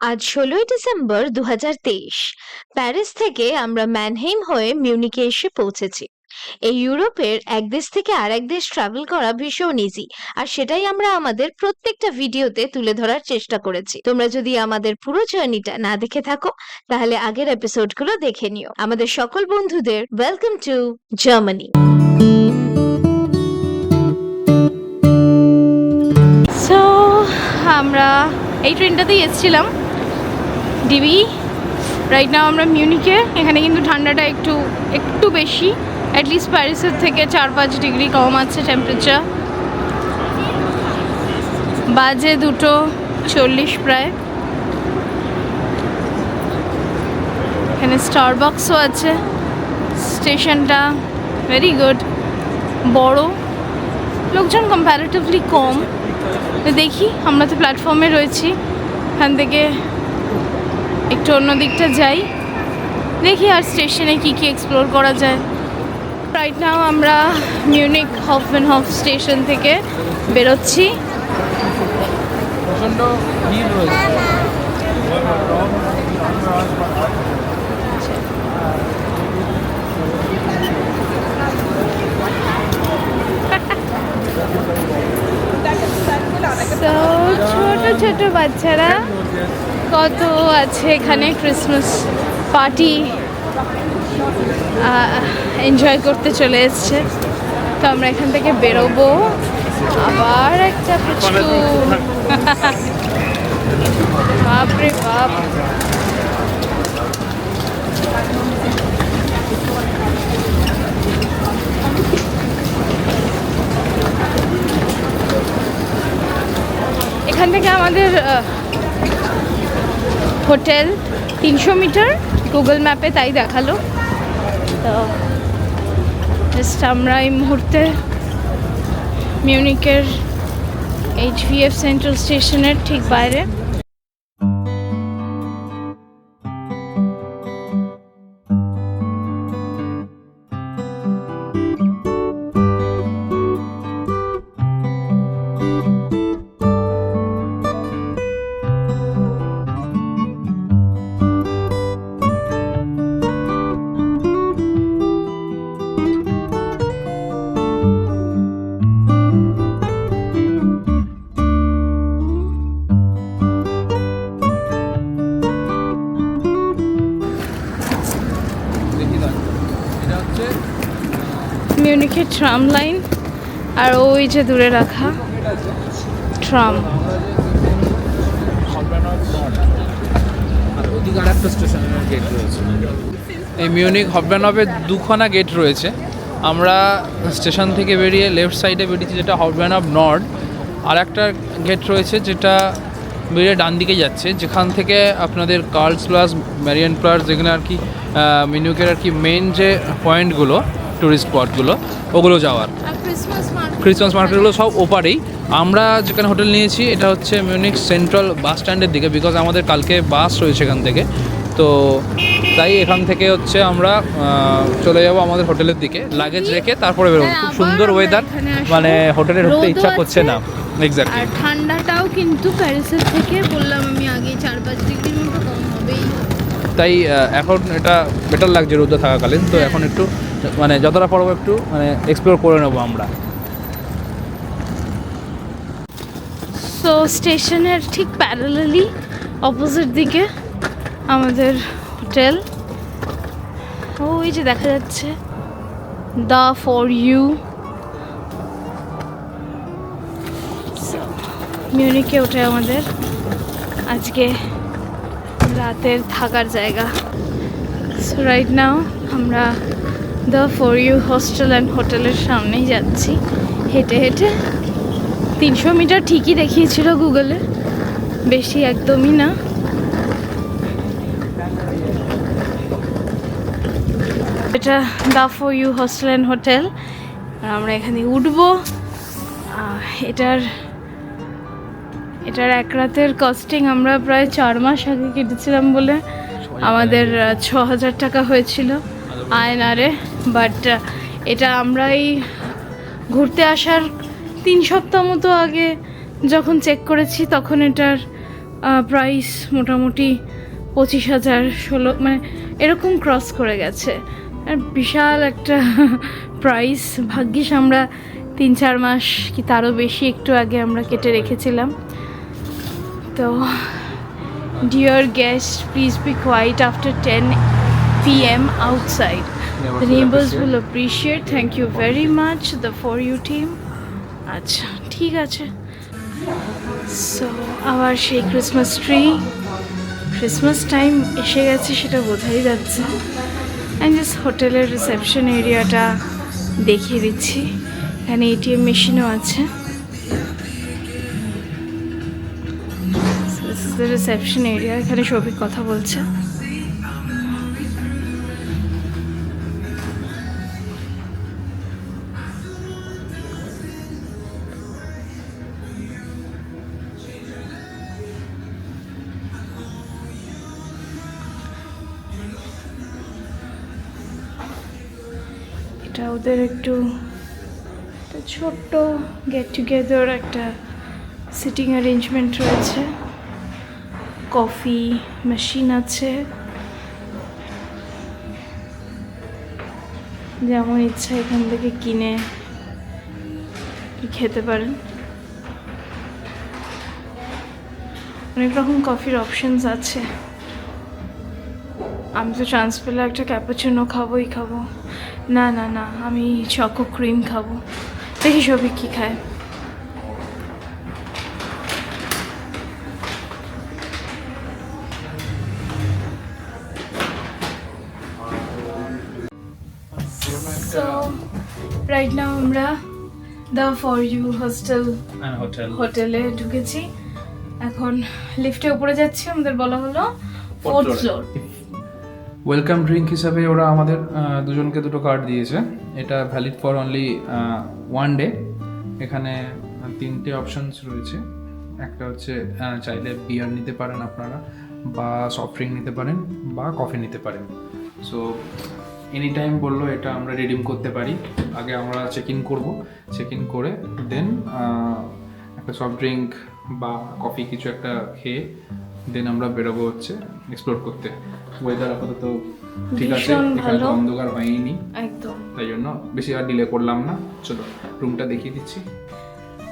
আজ ১৬ই December ২০২৩ Paris থেকে আমরা ম্যানহেইম হয়ে মিউনিকে এসে পৌঁছেছি। এই ইউরোপের এক দেশ থেকে আরেক দেশ ট্রাভেল করা ভীষণ ইজি, আর সেটাই আমরা আমাদের প্রত্যেকটা ভিডিওতে তুলে ধরার চেষ্টা করেছি। তোমরা যদি আমাদের পুরো জার্নিটা না দেখে থাকো তাহলে আগের এপিসোডগুলো দেখে নিও। আমাদের সকল বন্ধুদের ওয়েলকাম টু জার্মানি। সো আমরা এই ট্রেনটাতেই এসেছিলাম, ডিবি। রাইট নাও আমরা মিউনিকে। এখানে কিন্তু ঠান্ডাটা একটু বেশি, অ্যাটলিস্ট প্যারিসের থেকে ৪-৫ ডিগ্রি কম আছে টেম্পারেচার। বাজে 2:40 প্রায়। এখানে স্টারবাক্সও আছে। স্টেশনটা ভেরি গুড, বড়, লোকজন কম্প্যারেটিভলি কম। তো দেখি, আমরা তো প্ল্যাটফর্মে রয়েছি, এখান থেকে একটু অন্য দিকটা যাই, দেখি আর স্টেশনে কি এক্সপ্লোর করা যায়। রাইট নাও আমরা মিউনিক হফেনহফ স্টেশন থেকে বেরোচ্ছি। প্রচণ্ড ভিড় রয়েছে। তো ছোট ছোট বাচ্চারা কত আছে এখানে, ক্রিসমাস পার্টি এনজয় করতে চলে এসছে। তো আমরা এখান থেকে বেরোবো। আবার একটা পিছু, বাপরে বাপ। এখান থেকে আমাদের হোটেল 300 মিটার, গুগল ম্যাপে তাই দেখালো। তো জাস্ট আমরা এই মুহূর্তে মিউনিকের HVF সেন্ট্রাল স্টেশনের ঠিক বাইরে। মিউনিকের ট্রাম লাইন, আর ওই যে দূরে রাখা ট্রাম। এই মিউনিক হফব্যানহফে দুখানা গেট রয়েছে। আমরা স্টেশন থেকে বেরিয়ে লেফট সাইডে বেরিয়েছি, যেটা হফব্যানহফ নর্ড। আর একটা গেট রয়েছে যেটা বেরিয়ে ডান দিকে যাচ্ছে, যেখান থেকে আপনাদের কার্লসপ্লাস, মারিয়েনপ্লাস, যেখানে আর কি মিউনিকের আর কি মেন যে পয়েন্টগুলো, টুরিস্ট স্পটগুলো, ওগুলো যাওয়ার। ক্রিসমাস মার্কেটগুলো সব ওপারেই। আমরা যেখানে হোটেল নিয়েছি এটা হচ্ছে মিউনিক সেন্ট্রাল বাস স্ট্যান্ডের দিকে, বিকজ আমাদের কালকে বাস রয়েছে এখান থেকে। তো তাই এখান থেকে হচ্ছে আমরা চলে যাব আমাদের হোটেলের দিকে, লাগেজ রেখে তারপরে বেরোবো। খুব সুন্দর ওয়েদার, মানে হোটেলে ঢুকতে ইচ্ছা করছে না। এক্স্যাক্টলি। আর ঠান্ডাটাও কিন্তু প্যারিসের থেকে বললাম আমি আগে 4-5 ডিগ্রির মতো কম হবেই। তাই এখন এটা বেটার লাগছে রোদে থাকাকালীন। তো এখন একটু মানে যতটা পারবো একটু মানে এক্সপ্লোর করে নেবো আমরা। সো স্টেশনের ঠিক প্যারালালি অপোজিট দিকে আমাদের হোটেল। ওই যে দেখা যাচ্ছে দ্য ফর ইউ। মিউনিকে ওঠে আমাদের আজকে রাতের থাকার জায়গা। সো রাইট নাও আমরা the for you hostel and হোটেলের সামনেই যাচ্ছি হেঁটে হেঁটে। 300 মিটার ঠিকই দেখিয়েছিল গুগলে, বেশি একদমই না। এটা the for you hostel and hotel. আমরা এখানে উঠবো। এটার এক রাতের কস্টিং আমরা প্রায় 4 মাস আগে কেটেছিলাম বলে আমাদের 6,000 টাকা হয়েছিল আয়নারে। বাট এটা আমরা এই ঘুরতে আসার 3 সপ্তাহ মতো আগে যখন চেক করেছি তখন এটার প্রাইস মোটামুটি 25,000 16 মানে এরকম ক্রস করে গেছে। আর বিশাল একটা প্রাইস। ভাগ্যিস আমরা 3-4 মাস কি তারও বেশি একটু আগে আমরা কেটে রেখেছিলাম। তো dear guest, please be quiet after 10 p.m. outside. The neighbors will appreciate. Thank you very much, the For You team. আচ্ছা ঠিক আছে। সো আবার সেই ক্রিসমাস ট্রি, ক্রিসমাস টাইম এসে গেছে সেটা বোঝাই যাচ্ছে। অ্যান্ড জাস্ট হোটেলের রিসেপশন এরিয়াটা দেখিয়ে দিচ্ছি। এখানে এটিএম মেশিনও আছে। রিসেপশন এরিয়া, এখানে সবিক কথা বলছে। এটা ওদের একটু ছোট্ট গেট টুগেদার একটা সিটিং অ্যারেঞ্জমেন্ট রয়েছে। কফি মেশিন আছে, যেমন ইচ্ছা এখান থেকে কিনে খেতে পারেন। অনেক রকম কফির অপশনস আছে। আমি তো চান্স পেলে একটা ক্যাপুচিনো খাবোই খাবো। না না না, আমি চকো ক্রিম খাবো। দেখি সবই কী খায়। সো রাইট নাও আমরা দ্য ফর ইউ হোটেলে ঢুকেছি। এখন লিফটে উপরে যাচ্ছি। আমাদের বলা হলো 4th ফ্লোর। ওয়েলকাম ড্রিঙ্ক হিসাবে ওরা আমাদের দুজনকে দুটো কার্ড দিয়েছে। এটা ভ্যালিড ফর অনলি 1 ডে। এখানে 3টে অপশনস রয়েছে। একটা হচ্ছে চাইলে বিয়ার নিতে পারেন আপনারা, বা সফট ড্রিঙ্ক নিতে পারেন, বা কফি নিতে পারেন। সো এনি টাইম বললো এটা আমরা রিডিম করতে পারি। আগে আমরা চেক ইন করবো, চেক ইন করে দেন একটা সফট ড্রিঙ্ক বা কফি কিছু একটা খেয়ে দেন আমরা বেরোবো হচ্ছে এক্সপ্লোর করতে। ওয়েদার আপাতত ঠিক আছে, এখানে তো অন্ধকার হয়নি একদম, তাই জন্য বেশি আর ডিলে করলাম না। চলো রুমটা দেখিয়ে দিচ্ছি।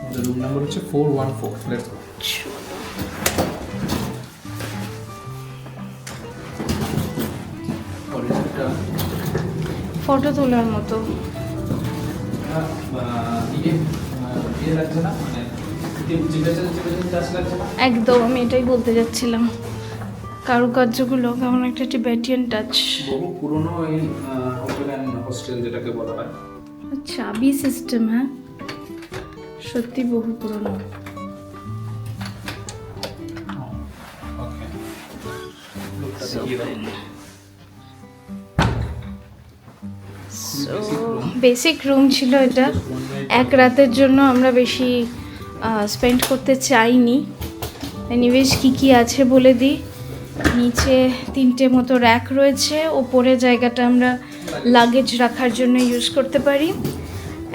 আমাদের রুম নাম্বার হচ্ছে 414। Let's go. ফটো তোলার মতো একদম, আমি এটাই বলতে যাচ্ছিলাম। কারুকার্যগুলো কেমন একটা টিবেটিয়ান টাচ। বহু পুরনো এই হোটেল এন্ড হোস্টেল যেটাকে বলা হয়। চাবি সিস্টেম, হ্যাঁ সত্যি বহু পুরনো। বেসিক রুম ছিল এটা। এক রাতের জন্য আমরা বেশি স্পেন্ড করতে চাইনি। এনিওয়েজ কী কী আছে বলে দিই। নিচে 3টে মতো র্যাক রয়েছে। ওপরে জায়গাটা আমরা লাগেজ রাখার জন্য ইউজ করতে পারি।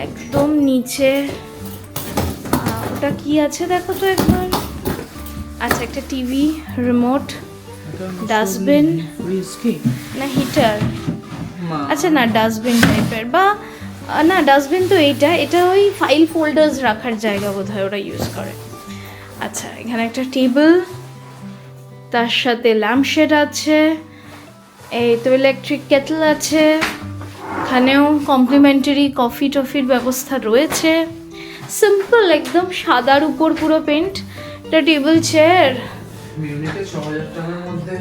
একদম নিচে ওটা কি আছে দেখো তো একবার। আচ্ছা, একটা টিভি, রিমোট, ডাস্টবিন না হিটার, আচ্ছা না ডাস্টবিন টাইপের, বা না ডাস্টবিন তো এটা ওই ফাইল ফোল্ডার্স রাখার জায়গা বোধহয় ওরা ইউজ করে। আচ্ছা, এখানে একটা টেবিল, তার সাথে ল্যাম্পশেড আছে, এই তো ইলেকট্রিক কেটল আছে। এখানেও কমপ্লিমেন্টারি কফি টফির ব্যবস্থা রয়েছে। সিম্পল একদম সাদার উপর পুরো পেন্ট। একটা টেবিল চেয়ার। মিউনিকে ৬০০০ টাকার মধ্যে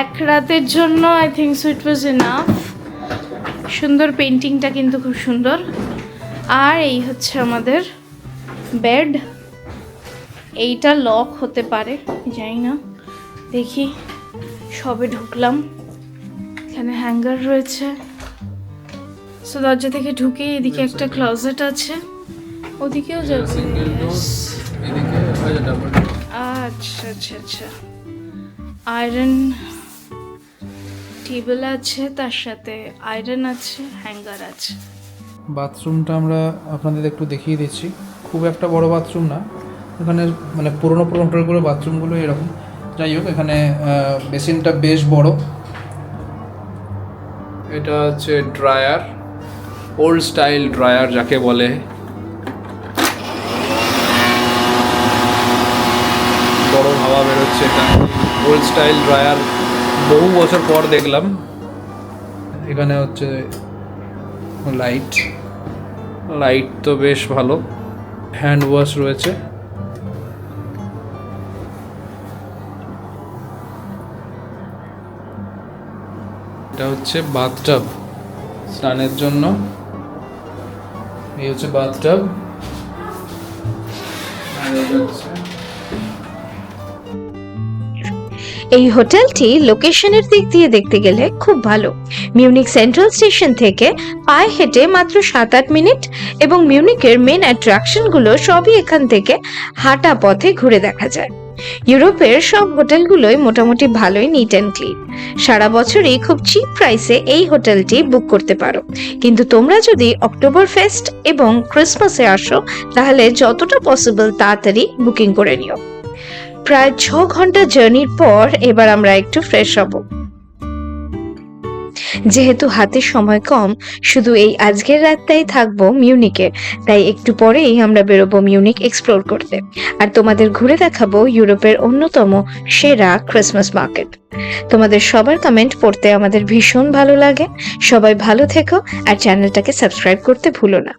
এক রাতের জন্য I think so it was enough. সুন্দর পেন্টিংটা কিন্তু খুব সুন্দর। আর এই হচ্ছে আমাদের বেড। এইটা লক হতে পারে, জানি না, দেখি। সবে ঢুকলাম। এখানে হ্যাঙ্গার রয়েছে। সো দরজা থেকে ঢুকে এদিকে একটা ক্লোজেট আছে, ওদিকেও যাবে। আচ্ছা আচ্ছা আচ্ছা, আয়রন টেবিল আছে, তার সাথে আয়রন আছে, হ্যাঙ্গার আছে। বাথরুমটা আমরা আপনাদের একটু দেখিয়ে দিচ্ছি। খুব একটা বড় বাথরুম না, এখানে মানে পুরোনো হোটেলগুলো বাথরুমগুলো এরকম। যাই হোক, এখানে বেসিনটা বেশ বড়। এটা হচ্ছে ড্রায়ার, ওল্ড স্টাইল ড্রায়ার যাকে বলে। গরম হাওয়া বেরোচ্ছে, এটা ওল্ড স্টাইল ড্রায়ার, বহু বছর পর দেখলাম। এখানে হচ্ছে লাইট তো বেশ ভালো, হ্যান্ড ওয়াশ রয়েছে। এটা হচ্ছে বাথটাব স্নানের জন্য। এই হচ্ছে বাথটাব। আর এটা হচ্ছে এই হোটেলটি লোকেশনের দিক দিয়ে দেখতে গেলে খুব ভালো। মিউনিক সেন্ট্রাল স্টেশন থেকে পায়ে হেঁটে মাত্র 7-8 মিনিট, এবং মিউনিকের মেন অ্যাট্রাকশনগুলো সবই এখান থেকে হাঁটা পথে ঘুরে দেখা যায়। ইউরোপের সব হোটেলগুলোই মোটামুটি ভালোই নিট অ্যান্ড ক্লিন। সারা বছরই খুব চিপ প্রাইসে এই হোটেলটি বুক করতে পারো, কিন্তু তোমরা যদি অক্টোবর ফেস্ট এবং ক্রিসমাসে আসো তাহলে যতটা পসিবল তাড়াতাড়ি বুকিং করে নিও। প্রায় 6 ঘন্টা জার্নির পর এবার আমরা একটু ফ্রেশ হব। যেহেতু হাতে সময় কম, শুধু এই আজকের রাতটাই থাকবো মিউনিকে, তাই একটু পরেই আমরা বেরোবো মিউনিক এক্সপ্লোর করতে, আর তোমাদের ঘুরে দেখাবো ইউরোপের অন্যতম সেরা ক্রিসমাস মার্কেট। তোমাদের সবার কমেন্ট পড়তে আমাদের ভীষণ ভালো লাগে। সবাই ভালো থেকো, আর চ্যানেলটাকে সাবস্ক্রাইব করতে ভুলো না।